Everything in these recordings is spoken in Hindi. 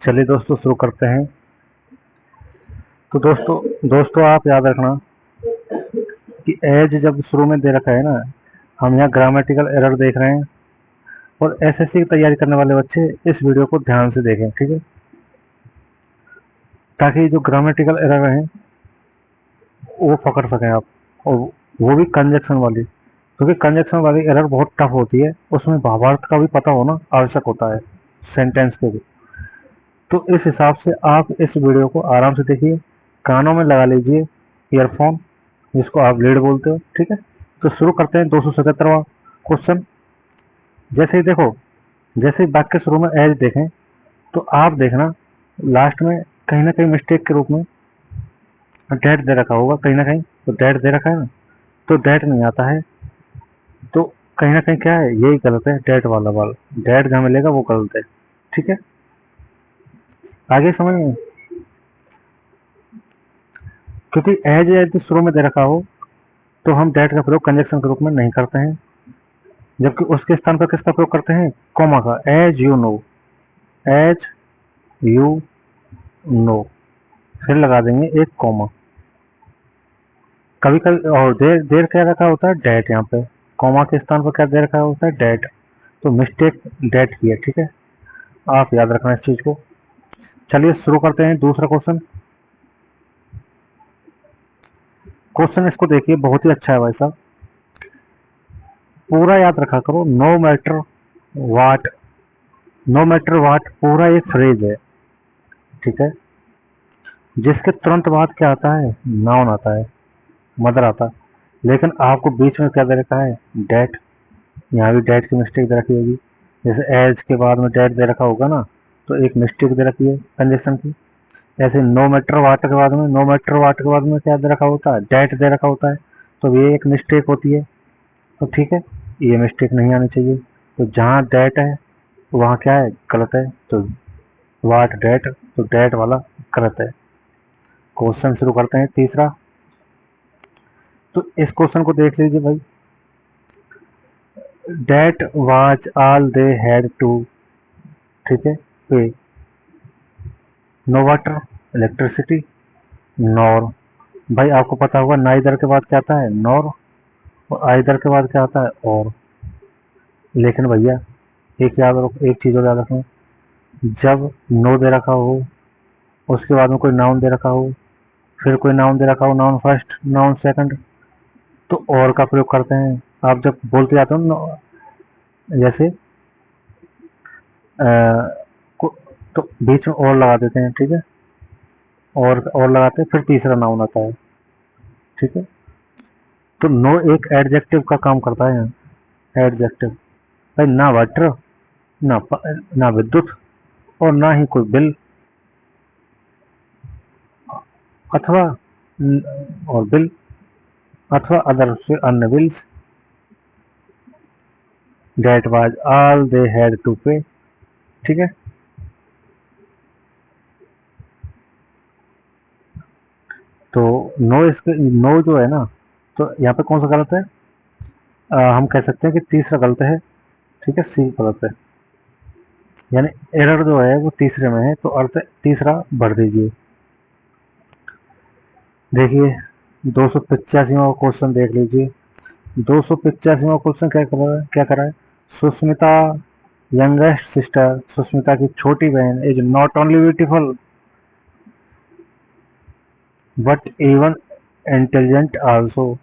चलिए दोस्तों शुरू करते हैं। तो दोस्तों आप याद रखना कि एज जब शुरू में दे रखा है ना, हम यहाँ ग्रामेटिकल एरर देख रहे हैं और एसएससी की तैयारी करने वाले बच्चे इस वीडियो को ध्यान से देखें, ठीक है, ताकि जो ग्रामेटिकल एरर हैं वो पकड़ सकें आप, और वो भी कंजक्शन वाली, क्योंकि कंजक्शन वाली एरर बहुत टफ होती है, उसमें भावार्थ का भी पता होना आवश्यक होता है, सेंटेंस के भी। तो इस हिसाब से आप इस वीडियो को आराम से देखिए, कानों में लगा लीजिए ईयरफोन, जिसको आप लीड बोलते हो, ठीक है। तो शुरू करते हैं 277वां क्वेश्चन। जैसे ही देखो, जैसे ही वाक्य शुरू में एज देखें तो आप देखना लास्ट में कहीं ना कहीं मिस्टेक के रूप में डेट दे रखा होगा, कहीं ना कहीं तो डेट दे रखा है ना, तो डेट नहीं आता है, तो कहीं ना कहीं क्या है, यही गलत है, डेट वाला डेट जहाँ मिलेगा वो गलत है, ठीक है। आगे समझ में, क्योंकि एज यदि शुरू में दे रखा हो तो हम डेट का प्रयोग कंजक्शन के रूप में नहीं करते हैं, जबकि उसके स्थान पर किसका प्रयोग करते हैं, कॉमा का। As you know, as you know, फिर लगा देंगे एक कॉमा। कभी कभी और देर देर क्या रखा होता है, डेट, यहाँ पे कॉमा के स्थान पर क्या दे रखा होता है, डेट, तो मिस्टेक डेट की है, ठीक है, आप याद रखना इस चीज को। चलिए शुरू करते हैं दूसरा क्वेश्चन। क्वेश्चन इसको देखिए, बहुत ही अच्छा है भाई साहब, पूरा याद रखा करो। No matter what, no matter वाट पूरा एक फ्रेज है, ठीक है, जिसके तुरंत बाद क्या आता है, नाउन आता है, मदर आता है, लेकिन आपको बीच में क्या दे रखा है, डेट। यहाँ भी डेट की मिस्टेक दे रखी होगी, जैसे एज के बाद में डेट दे रखा होगा ना, तो एक मिस्टेक दे रखी है कंजक्शन की। ऐसे नो मैटर वाट के बाद में, नो मैटर वाट के बाद में क्या दे रखा होता है, डेट दे रखा होता है, तो ये एक मिस्टेक होती है, तो ठीक है, ये मिस्टेक नहीं आनी चाहिए। तो जहाँ डेट है वहाँ क्या है, गलत है, तो वाट डेट, तो डेट वाला गलत है। क्वेश्चन शुरू करते हैं तीसरा। तो इस क्वेश्चन को देख लीजिए भाई, debt was all they had to, ठीक है, पे, नो वाटर इलेक्ट्रिसिटी नॉर। भाई आपको पता होगा नाइदर के बाद क्या आता है, नॉर, और आइदर के बाद क्या आता है, और। लेकिन भैया एक चीज और याद रखना, जब नो दे रखा हो, उसके बाद में कोई नाउन दे रखा हो, फिर कोई नाउन दे रखा हो, नाउन फर्स्ट नाउन सेकंड, तो और का प्रयोग करते हैं। आप जब बोलते जाते हो ना, जैसे तो बीच में और लगा देते हैं, ठीक है, और लगाते हैं, फिर तीसरा नाउन आता है, ठीक है। तो नो एक एडजेक्टिव का काम करता है यहाँ, एडजेक्टिव। भाई ना वाटर, ना विद्युत, और ना ही कोई बिल, अथवा और बिल, अथवा अदर, फिर अन्य bills, debt was all they had to pay, ठीक है। तो नो जो है ना, तो यहाँ पे कौन सा गलत है, हम कह सकते हैं कि तीसरा गलत है, ठीक है, सी गलत है, यानी एरर जो है वो तीसरे में है, तो अर्थ तीसरा भर दीजिए। देखिए 285वां क्वेश्चन देख लीजिए। 285वां क्वेश्चन क्या करा है, सुष्मिता यंगेस्ट सिस्टर, सुष्मिता की छोटी बहन, is not only beautiful but even intelligent also.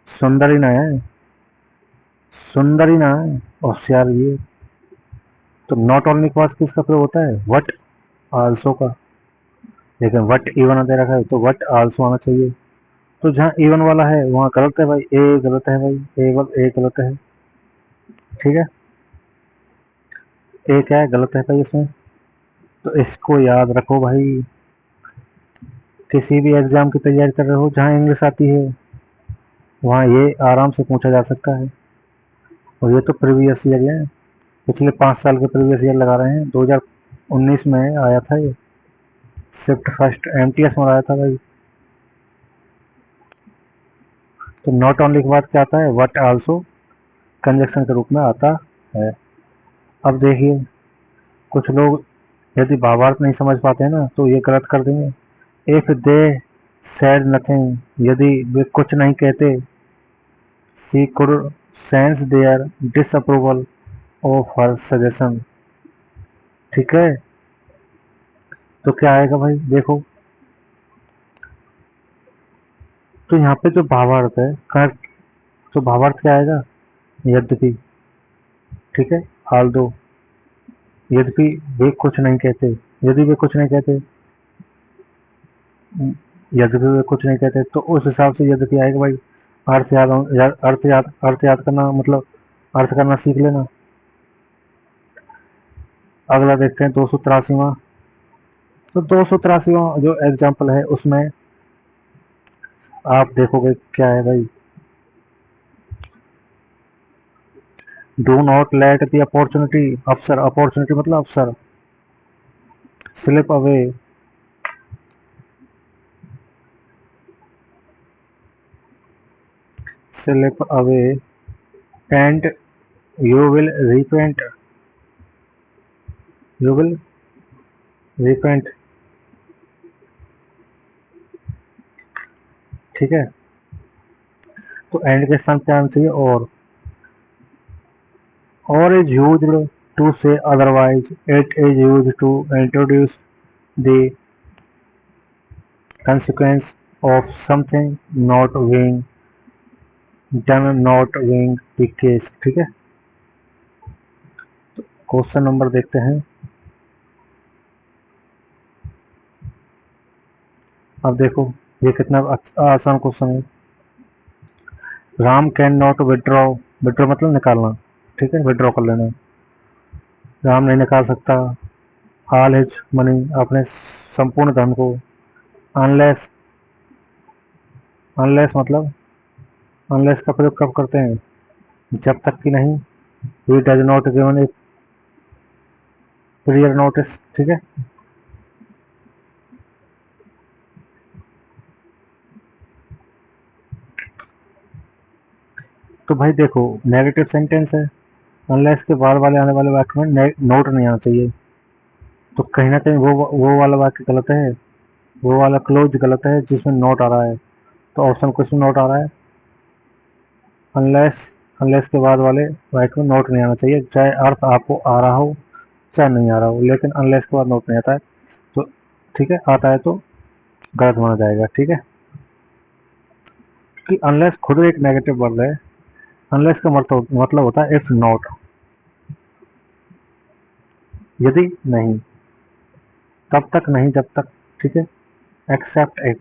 सुंदरी ना है, सुंदरी ना है, होशियार ये। तो नॉट ओनली के बाद किसका प्रयोग होता है, वट आल्सो का, लेकिन वट इवन दे रखा है तो वट आल्सो आना चाहिए। तो जहाँ इवन वाला है वहाँ गलत है भाई, ए गलत है भाई, ए गलत है, ठीक है, ए क्या है, गलत है भाई इसमें। तो इसको याद रखो भाई, किसी भी एग्जाम की तैयारी कर रहे हो जहाँ इंग्लिश आती है वहाँ ये आराम से पूछा जा सकता है। और ये तो प्रीवियस ईयर है, पिछले 5 साल के प्रीवियस ईयर लगा रहे हैं, 2019 में आया था ये, शिफ्ट फर्स्ट एमटीएस में आया था भाई। तो नॉट ओनली के बाद क्या आता है, वट आल्सो कंजक्शन के रूप में आता है। अब देखिए, कुछ लोग यदि भावार्थ नहीं समझ पाते हैं ना, तो ये गलत कर देंगे। इफ दे said नथिंग, यदि वे कुछ नहीं कहते, he could sense their disapproval of her suggestion। ठीक है, तो क्या आएगा भाई, देखो। तो यहाँ पे जो भावार्थ है, तो भावार्थ क्या आएगा, यद्यपि। ठीक है, हाल दो, यद्यपि वे कुछ नहीं कहते, यदि वे कुछ नहीं कहते, यद्यपि वे कुछ नहीं कहते, तो उस हिसाब से यद्यपि आएगा भाई। अर्थ याद करना मतलब अर्थ करना सीख लेना। अगला देखते हैं 283वां। तो 283वां जो एग्जाम्पल है उसमें आप देखोगे क्या है भाई, do not let the opportunity, अवसर, अपॉर्चुनिटी मतलब अवसर, slip away, slip away and you will repent, you will repent. ठीक है, तो एंड के स्थान क्या आना चाहिए, और is used to say otherwise, it is used to introduce the consequence of something not being done, not being the case। ठीक है, क्वेश्चन नंबर देखते हैं। अब देखो, ये कितना आसान क्वेश्चन है। Ram can not withdraw, withdraw मतलब निकालना, ठीक है, विड्रॉ कर लेना। राम नहीं निकाल सकता ऑल हिज मनी, अपने संपूर्ण धन को, अनलेस, अनलेस मतलब, अनलेस का प्रयोग कब करते हैं, जब तक कि नहीं, he does not given A prior notice. ठीक है, तो भाई देखो, नेगेटिव सेंटेंस है, अनलेस के बाद वाले आने वाले वाक्य में नोट नहीं आना चाहिए, तो कहीं ना कहीं वो वाला वाक्य गलत है, वो वाला क्लोज गलत है जिसमें नोट आ रहा है। तो ऑप्शन क्वेश्चन नोट आ रहा है, अनलेस, अनलेस के बाद वाले वाक्य में नोट नहीं आना चाहिए, चाहे अर्थ आपको आ रहा हो चाहे नहीं आ रहा हो, लेकिन अनलेस के बाद नोट नहीं आता है तो ठीक है, आता है तो गलत माना जाएगा। ठीक है, कि अनलेस खुद एक नेगेटिव वर्ड है, अनलेस का मतलब होता है इफ नॉट, यदि नहीं, तब तक नहीं, जब तक। ठीक है, एक्सेप्ट इफ।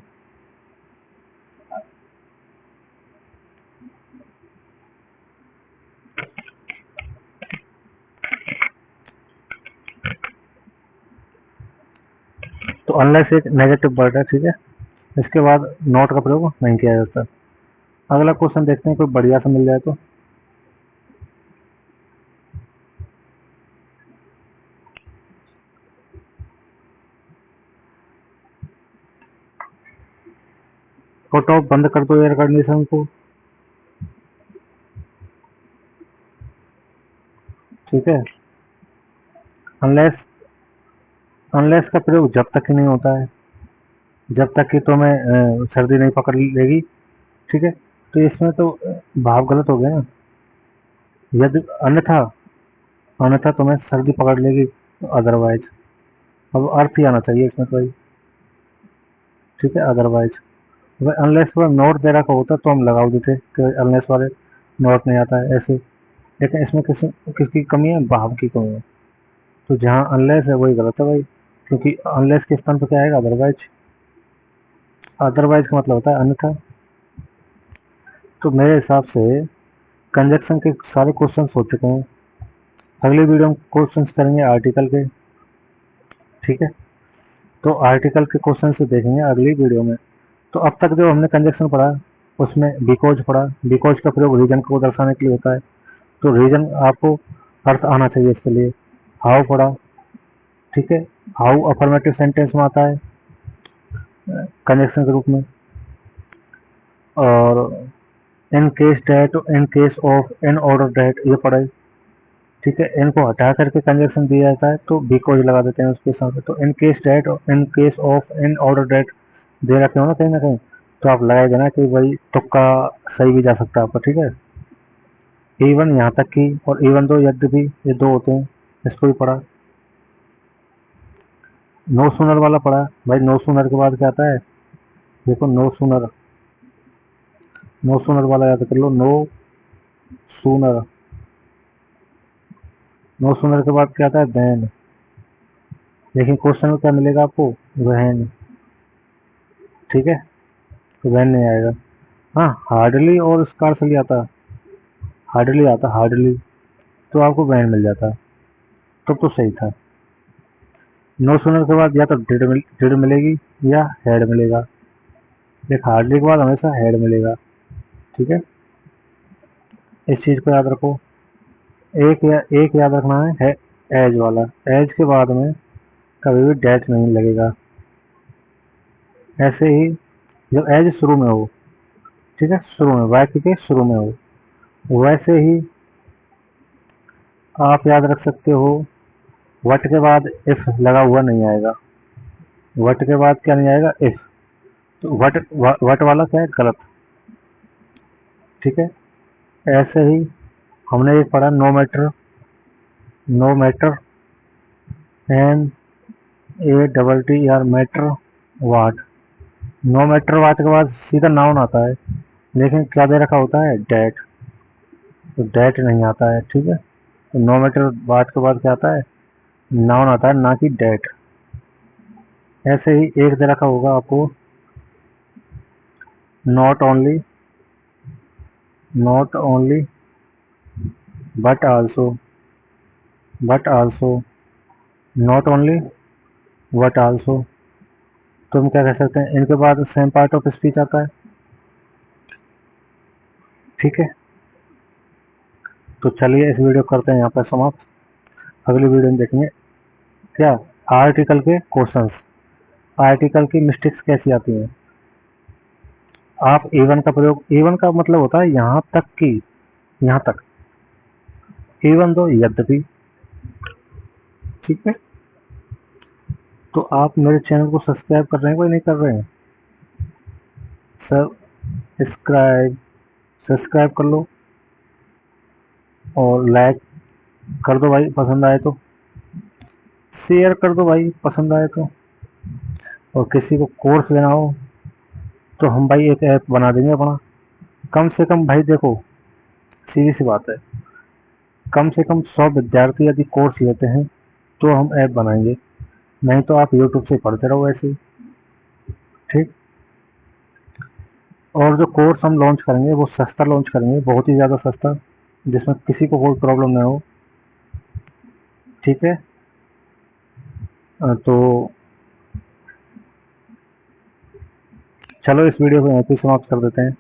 तो अनलेस एक नेगेटिव वर्ड है, ठीक है, इसके बाद नॉट का प्रयोग नहीं किया जाता। अगला क्वेश्चन देखते हैं, कोई बढ़िया सा मिल जाए तो। कट ऑफ बंद कर दो एयर कंडीशन को। ठीक है, अनलेस, अनलेस का प्रयोग जब तक ही नहीं होता है, जब तक कि तुम्हें सर्दी नहीं पकड़ लेगी। ठीक है, तो इसमें तो भाव गलत हो गया ना, यदि अन्यथा, अन्यथा तुम्हें सर्दी पकड़ लेगी, तो अदरवाइज। अब अर्थ ही आना चाहिए इसमें तो भाई। ठीक है, अदरवाइज। अगर अनलेस पर नोट दे रखा होता तो हम लगा देते कि अनलेस वाले नोट नहीं आता है ऐसे, लेकिन इसमें किसकी कमी है, भाव की कमी है। तो जहाँ अनलेस है वही गलत है भाई, क्योंकि अनलेस के स्थान पर क्या आएगा, अदरवाइज। अदरवाइज का मतलब होता है अन्यथा। तो मेरे हिसाब से कंजक्शन के सारे क्वेश्चन हो चुके हैं। अगली वीडियो में क्वेश्चन करेंगे आर्टिकल के। ठीक है, तो आर्टिकल के क्वेश्चन से देखेंगे अगली वीडियो में। तो अब तक जो हमने कंजक्शन पढ़ा, उसमें बिकॉज पढ़ा, बिकॉज का प्रयोग रीजन को दर्शाने के लिए होता है, तो रीजन आपको अर्थ आना चाहिए इसके लिए। हाउ पढ़ा, ठीक है, हाउ अफर्मेटिव सेंटेंस में आता है कंजक्शन के रूप में, और in case that, in case of, in order that, ये पढ़ाई। ठीक है, इनको हटा करके कंजक्शन दिया जाता है तो बिकॉज लगा देते हैं उसके साथ। तो in case that, in case of, in order that दे रखे हो ना कहीं तो आप लगाए देना कि भाई तुक्का सही भी जा सकता है आपका। ठीक है, इवन यहाँ तक कि, और इवन दो, यद्यपि, ये दो होते हैं, इसको भी पढ़ा। नो सूनर वाला पढ़ा भाई। नो सूनर के बाद क्या आता है, देखो नो सूनर, नो सूनर वाला याद कर लो। नो सूनर, नो सूनर के बाद क्या आता है, देन। लेकिन क्वेश्चन में क्या मिलेगा आपको, वहन। ठीक है, तो वहन नहीं आएगा। हाँ, हार्डली और स्कार्सली आता है, हार्डली आता, हार्डली, तो आपको वहन मिल जाता। तो सही था। नो सूनर के बाद या तो डिड मिलेगी या हेड मिलेगा। एक हार्डली के बाद हमेशा हेड मिलेगा। ठीक है, इस चीज को याद रखो। एक याद रखना है एज वाला। एज के बाद में कभी भी डेट नहीं लगेगा। ऐसे ही जब एज शुरू में हो, ठीक है, शुरू में, वाक्य के शुरू में हो, वैसे ही आप याद रख सकते हो, वट के बाद इफ लगा हुआ नहीं आएगा। वट के बाद क्या नहीं आएगा, इफ। तो वट वाला क्या है, गलत। ठीक है, ऐसे ही हमने एक पढ़ा, no matter, no matter, N A double T R, matter what. No matter what के बाद सीधा नाउन आता है, लेकिन क्या दे रखा होता है, डेट। तो डेट नहीं आता है। ठीक है, तो नो मैटर वाट के बाद क्या आता है, नाउन आता है, ना कि डेट। ऐसे ही एक दे रखा होगा आपको, not only, not only, but also, but also, not only, but also. तो हम क्या कह सकते हैं, इनके बाद सेम पार्ट ऑफ स्पीच आता है। ठीक है, तो चलिए इस वीडियो करते हैं यहाँ पर समाप्त। अगली वीडियो में देखेंगे क्या, आर्टिकल के क्वेश्चंस, आर्टिकल की मिस्टेक्स कैसी आती हैं। आप इवन का प्रयोग, इवन का मतलब होता है यहाँ तक कि, यहाँ तक, इवन दो, यद्यपि। ठीक है, तो आप मेरे चैनल को सब्सक्राइब कर रहे हैं, कोई नहीं कर रहे हैं, सब्सक्राइब, सब्सक्राइब कर लो और लाइक कर दो भाई पसंद आए तो, शेयर कर दो भाई पसंद आए तो। और किसी को कोर्स लेना हो तो हम भाई एक ऐप बना देंगे अपना। कम से कम भाई देखो, सीधी सी बात है, कम से कम 100 विद्यार्थी यदि कोर्स लेते हैं तो हम ऐप बनाएंगे, नहीं तो आप यूट्यूब से पढ़ते रहो ऐसे ही। ठीक, और जो कोर्स हम लॉन्च करेंगे वो सस्ता लॉन्च करेंगे, बहुत ही ज़्यादा सस्ता, जिसमें किसी को कोई प्रॉब्लम ना हो। ठीक है, तो चलो इस वीडियो को यहीं पे समाप्त कर देते हैं।